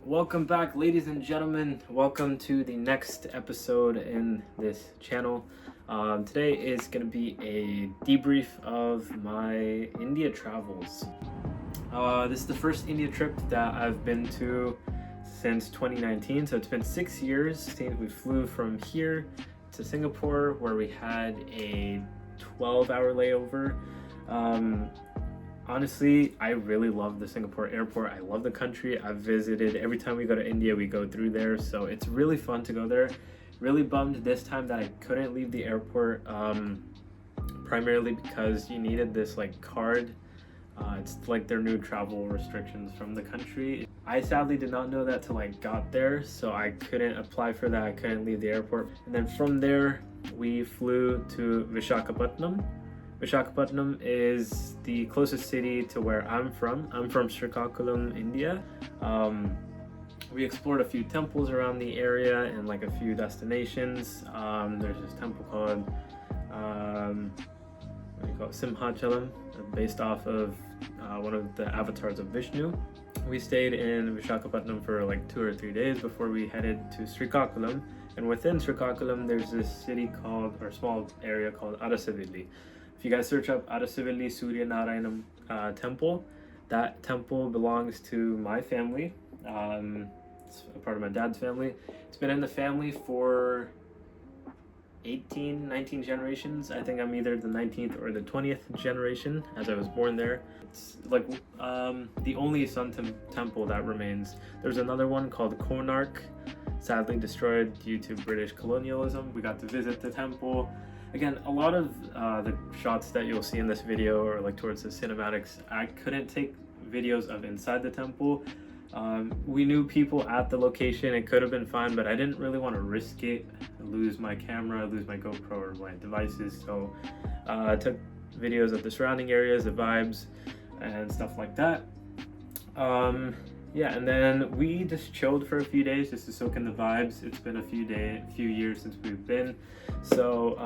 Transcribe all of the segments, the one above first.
Welcome back, ladies and gentlemen. Welcome to the next episode in this channel. Today is going to be a debrief of my India travels. This is the first India trip that I've been to since 2019, so it's been 6 years since we flew from here to Singapore, where we had a 12-hour layover. Honestly, I really love the Singapore airport. I love the country. I've visited every time we go to India, we go through there, so it's really fun to go there. Really bummed this time that I couldn't leave the airport, primarily because you needed this card. It's like their new travel restrictions from the country. I sadly did not know that till I got there, so I couldn't apply for that. I couldn't leave the airport. And then from there, we flew to Visakhapatnam. Visakhapatnam is the closest city to where I'm from. I'm from Srikakulam, India. We explored a few temples around the area and a few destinations. There's this temple called Simhachalam, based off of one of the avatars of Vishnu. We stayed in Visakhapatnam for 2 or 3 days before we headed to Srikakulam. And within Srikakulam, there's this city called, or small area called Arasavili. If you guys search up Arasavili Surya Narayanam temple, that temple belongs to my family. It's a part of my dad's family. It's been in the family for 19 generations. I think I'm either the 19th or the 20th generation, as I was born there. It's the only sun temple that remains. There's another one called Konark, sadly destroyed due to British colonialism. We got to visit the temple. Again, a lot of the shots that you'll see in this video or towards the cinematics, I couldn't take videos of inside the temple. We knew people at the location. It could have been fun, but I didn't really want to risk it, lose my camera, lose my GoPro or my devices. So I took videos of the surrounding areas, the vibes, and stuff like that. Yeah, and then we just chilled for a few days just to soak in the vibes. It's been a few years since we've been, so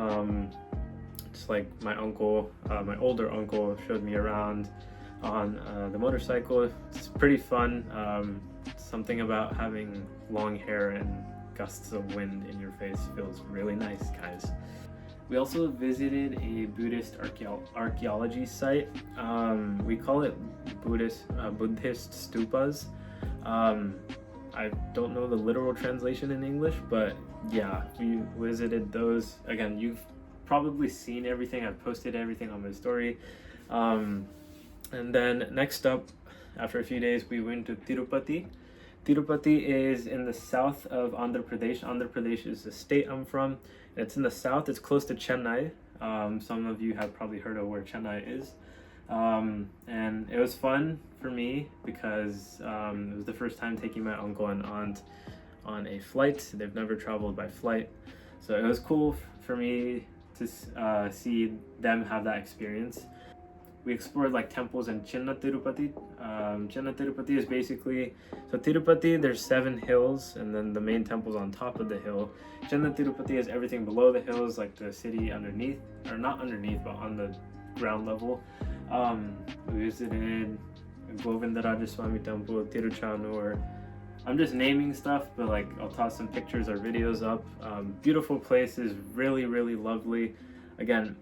just my uncle, my older uncle, showed me around on the motorcycle. It's pretty fun. Something about having long hair and gusts of wind in your face feels really nice, guys. We also visited a Buddhist archaeology site. We call it Buddhist stupas. I don't know the literal translation in English, but yeah, we visited those. Again, you've probably seen everything. I've posted everything on my story. And then next up, after a few days, we went to Tirupati. Tirupati is in the south of Andhra Pradesh. Andhra Pradesh is the state I'm from. It's in the south. It's close to Chennai. Some of you have probably heard of where Chennai is. And it was fun for me because it was the first time taking my uncle and aunt on a flight. They've never traveled by flight. So it was cool for me to see them have that experience. We explored temples in Chinna Tirupati. Chinna Tirupati is basically, so Tirupati, there's 7 hills, and then the main temple's on top of the hill. Chinna Tirupati is everything below the hills, the city underneath, or not underneath, but on the ground level. We visited Govindarajaswamy Temple, Tiruchanur. I'm just naming stuff, but I'll toss some pictures or videos up. Beautiful places, really, really lovely. Again,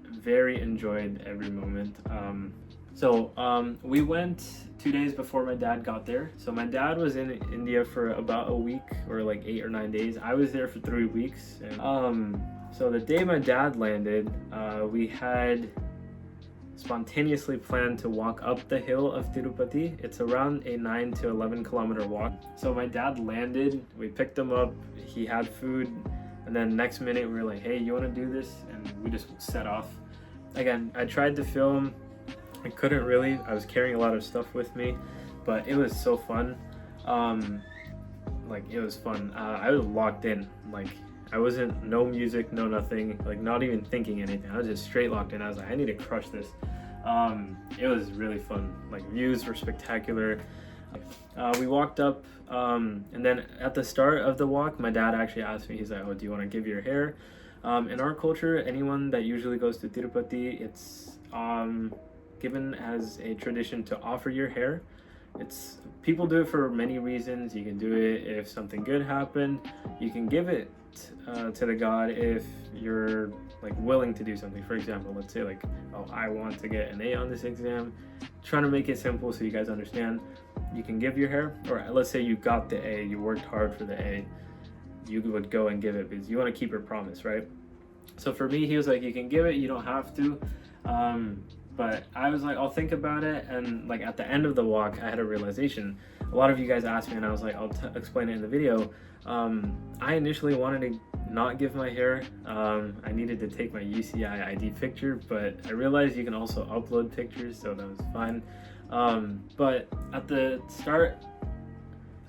very enjoyed every moment. We went 2 days before my dad got there. So my dad was in India for about a week, or 8 or 9 days. I was there for 3 weeks. And, so the day my dad landed, we had spontaneously planned to walk up the hill of Tirupati. It's around a 9 to 11 kilometer walk. So my dad landed, we picked him up, he had food, and then next minute we were like, hey, you want to do this? And we just set off. Again, I tried to film, I couldn't really. I was carrying a lot of stuff with me, but it was so fun. It was fun. I was locked in. I wasn't, no music, no nothing, not even thinking anything. I was just straight locked in. I was like, I need to crush this. It was really fun. Views were spectacular. We walked up, and then at the start of the walk, my dad actually asked me, he's like, oh, do you want to give your hair? In our culture, anyone that usually goes to Tirupati, it's given as a tradition to offer your hair It's people do it for many reasons. You can do it if something good happened. You can give it to the God if you're like willing to do something. For example, let's say like, oh, I want to get an A on this exam. Trying to make it simple so you guys understand. You can give your hair, or let's say you got the A, you worked hard for the A, you would go and give it because you want to keep your promise, right? So for me, he was like, you can give it, you don't have to. But I was like, I'll think about it. And like at the end of the walk, I had a realization. A lot of you guys asked me, and I was like, I'll explain it in the video. I initially wanted to not give my hair. I needed to take my UCI ID picture, but I realized you can also upload pictures, so that was fine. But at the start,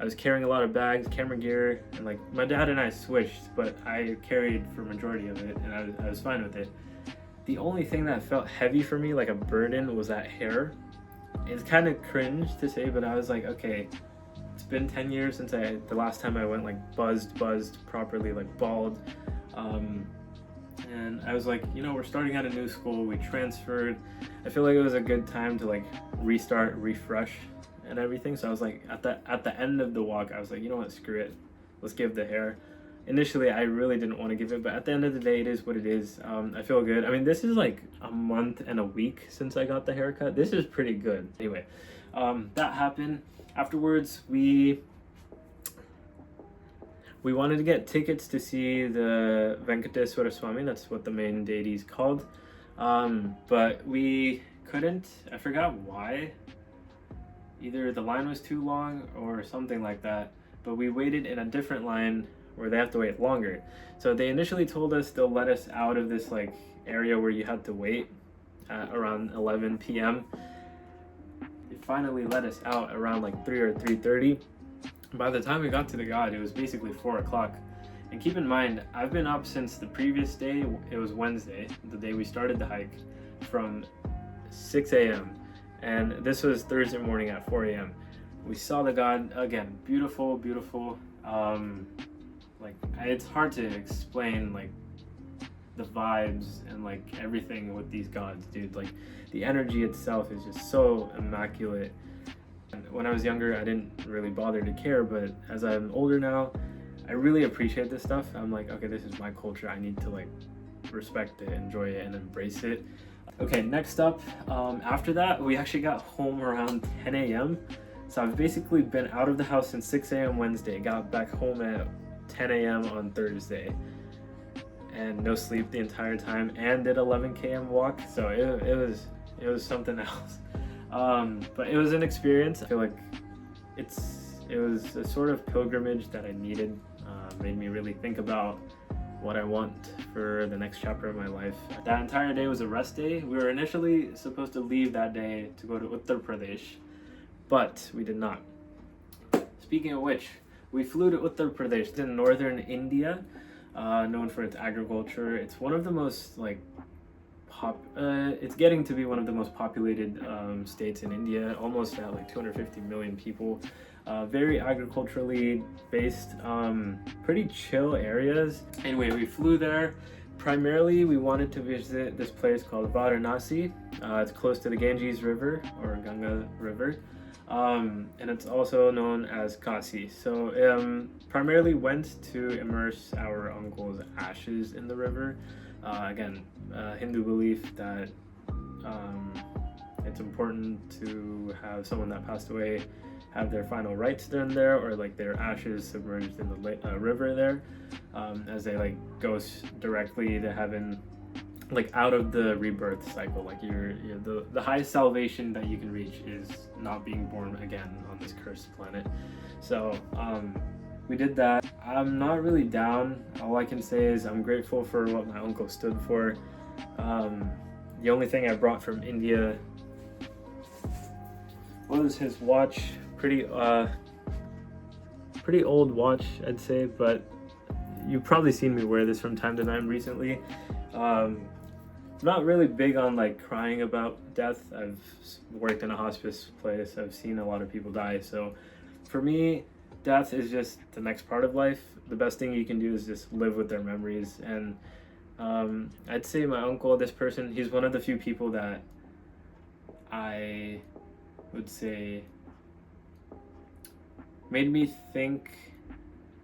I was carrying a lot of bags, camera gear, and like my dad and I switched, but I carried for majority of it, and I was fine with it. The only thing that felt heavy for me, like a burden, was that hair. It's kind of cringe to say, but I was like, okay, it's been 10 years since the last time I went like buzzed properly, like bald. And I was like, you know, we're starting at a new school, we transferred. I feel like it was a good time to like restart, refresh and everything. So I was like, at the end of the walk, I was like, you know what, screw it, let's give the hair. Initially, I really didn't want to give it, but at the end of the day, it is what it is. I feel good. I mean, this is like a month and a week since I got the haircut. This is pretty good. Anyway, that happened. Afterwards, we wanted to get tickets to see the Venkateswara Swami. That's what the main deity is called. But we couldn't. I forgot why. Either the line was too long or something like that. But we waited in a different line where they have to wait longer. So they initially told us they'll let us out of this like area where you had to wait at around 11 p.m. They finally let us out around like 3 or 3:30. By the time we got to the God, it was basically 4 o'clock. And keep in mind, I've been up since the previous day. It was Wednesday, the day we started the hike, from 6 a.m. And this was Thursday morning at 4 a.m. We saw the God again, beautiful. Like it's hard to explain like the vibes and like everything with these gods, dude. Like the energy itself is just so immaculate. And when I was younger, I didn't really bother to care, but as I'm older now, I really appreciate this stuff. I'm like, okay, this is my culture. I need to like respect it, enjoy it, and embrace it. Okay, next up, after that, we actually got home around 10 a.m. So I've basically been out of the house since 6 a.m. Wednesday, got back home at 10 a.m. on Thursday, and no sleep the entire time, and did 11 km walk. So it was something else. But it was an experience. I feel like it was a sort of pilgrimage that I needed. Made me really think about what I want for the next chapter of my life. That entire day was a rest day. We were initially supposed to leave that day to go to Uttar Pradesh, but we did not. Speaking of which, we flew to Uttar Pradesh. It's in northern India, known for its agriculture. It's one of the most like it's getting to be one of the most populated states in India, almost at like 250 million people. Very agriculturally based, pretty chill areas. Anyway, we flew there. Primarily, we wanted to visit this place called Varanasi. It's close to the Ganges River, or Ganga River. And it's also known as Kasi. So primarily went to immerse our uncle's ashes in the river. Again, Hindu belief that it's important to have someone that passed away have their final rites done there, or like their ashes submerged in the river there, as they like go directly to heaven, like out of the rebirth cycle. Like the highest salvation that you can reach is not being born again on this cursed planet. So we did that. I'm not really down. All I can say is I'm grateful for what my uncle stood for. The only thing I brought from India was his watch. Pretty old watch, I'd say, but you've probably seen me wear this from time to time recently. Not really big on like crying about death. I've worked in a hospice place. I've seen a lot of people die. So for me, death is just the next part of life. The best thing you can do is just live with their memories. And I'd say my uncle, this person, he's one of the few people that I would say made me think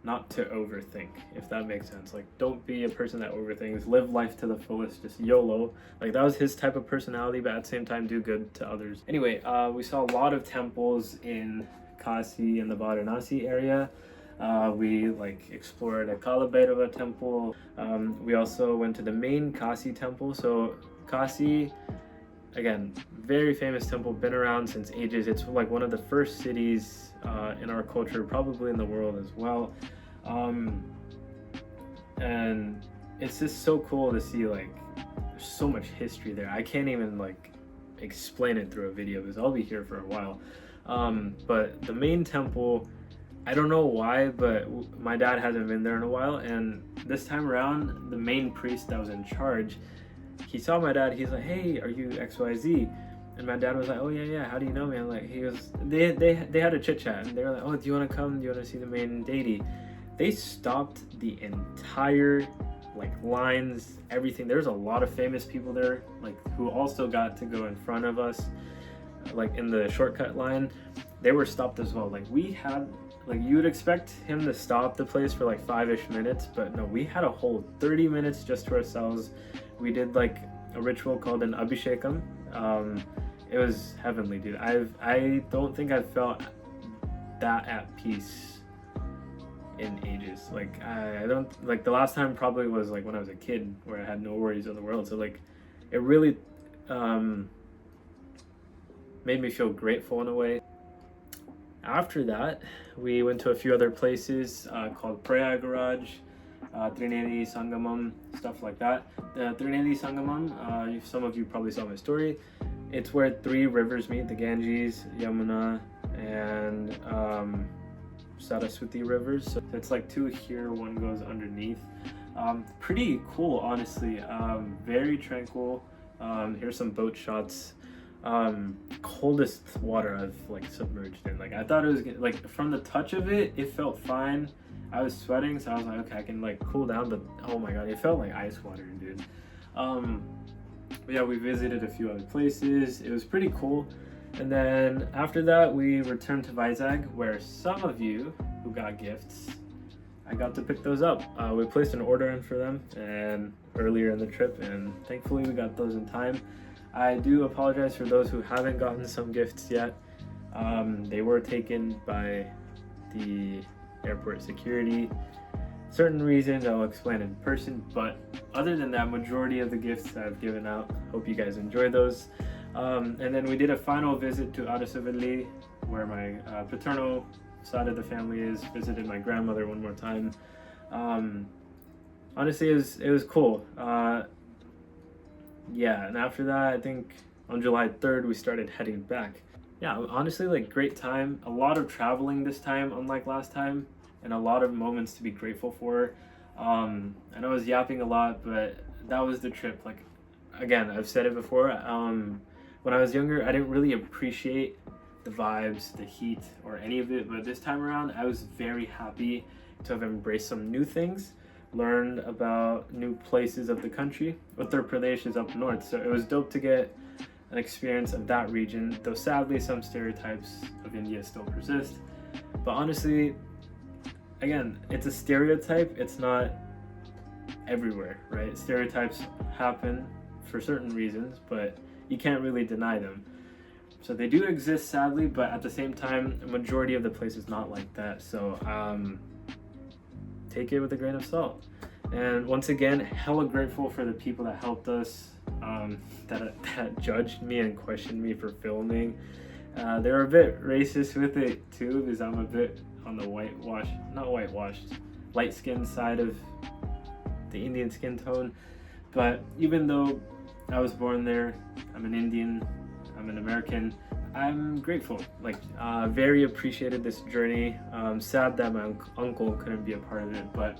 not to overthink, if that makes sense. Like, don't be a person that overthinks, live life to the fullest, just YOLO. Like, that was his type of personality, but at the same time do good to others. Anyway, we saw a lot of temples in Kasi and the Varanasi area. We like explored a Kala Bhairava temple. We also went to the main Kasi temple. So Kasi, again, very famous temple, been around since ages. It's like one of the first cities in our culture, probably in the world as well. And it's just so cool to see, like, there's so much history there. I can't even like explain it through a video because I'll be here for a while. But the main temple, I don't know why, but my dad hasn't been there in a while, and this time around, the main priest that was in charge, he saw my dad. He's like, "Hey, are you XYZ?" And my dad was like, "Oh yeah, how do you know me?" I'm like, they had a chit chat, and they were like, "Oh, do you want to come? Do you want to see the main deity?" They stopped the entire like lines, everything. There's a lot of famous people there, like who also got to go in front of us, like in the shortcut line. They were stopped as well. Like, we had, like, you would expect him to stop the place for like 5-ish minutes, but no, we had a whole 30 minutes just to ourselves. We did like a ritual called an abhishekam. It was heavenly, dude. I don't think I've felt that at peace in ages. Like, I don't, like, the last time probably was like when I was a kid, where I had no worries in the world. So like, it really made me feel grateful in a way. After that, we went to a few other places called Prayagraj, Trinedi Sangamam, stuff like that. The Trinedi Sangamam, some of you probably saw my story. It's where 3 rivers meet, the Ganges, Yamuna, and Saraswati rivers. So it's like 2 here, 1 goes underneath. Pretty cool, honestly. Very tranquil. Here's some boat shots. Coldest water I've like submerged in. Like, I thought it was like, from the touch of it, it felt fine. I was sweating, so I was like, okay, I can like cool down, but oh my god, it felt like ice water, dude. But yeah, we visited a few other places. It was pretty cool. And then after that, we returned to Vizag, where some of you who got gifts, I got to pick those up. We placed an order in for them and earlier in the trip, and thankfully we got those in time. I do apologize for those who haven't gotten some gifts yet. They were taken by the airport security. Certain reasons I'll explain in person, but other than that, majority of the gifts that I've given out, hope you guys enjoy those. And then we did a final visit to Arasavali, where my paternal side of the family is, visited my grandmother one more time. Honestly, it was cool. Yeah, and after that, I think on July 3rd, we started heading back. Yeah, honestly, like, great time. A lot of traveling this time, unlike last time, and a lot of moments to be grateful for. I know I was yapping a lot, but that was the trip. Like, again, I've said it before. When I was younger, I didn't really appreciate the vibes, the heat, or any of it. But this time around, I was very happy to have embraced some new things, learned about new places of the country. Uttar Pradesh is up north, so it was dope to get an experience of that region, though sadly some stereotypes of India still persist. But honestly, again, it's a stereotype, it's not everywhere, right? Stereotypes happen for certain reasons, but you can't really deny them. So they do exist, sadly, but at the same time, a majority of the place is not like that. So take it with a grain of salt. And once again, hella grateful for the people that helped us, that judged me and questioned me for filming. They were a bit racist with it too, because I'm a bit on the light-skinned side of the Indian skin tone. But even though I was born there, I'm an Indian, I'm an American, I'm grateful. Like, very appreciated this journey. Sad that my uncle couldn't be a part of it, but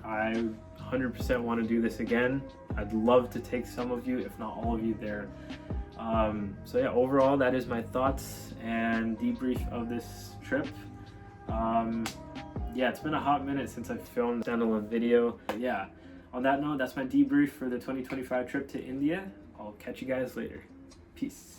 I 100% want to do this again. I'd love to take some of you, if not all of you, there. So yeah, overall, that is my thoughts and debrief of this trip. Yeah, it's been a hot minute since I filmed a standalone video. But yeah, on that note, that's my debrief for the 2025 trip to India. I'll catch you guys later. Peace.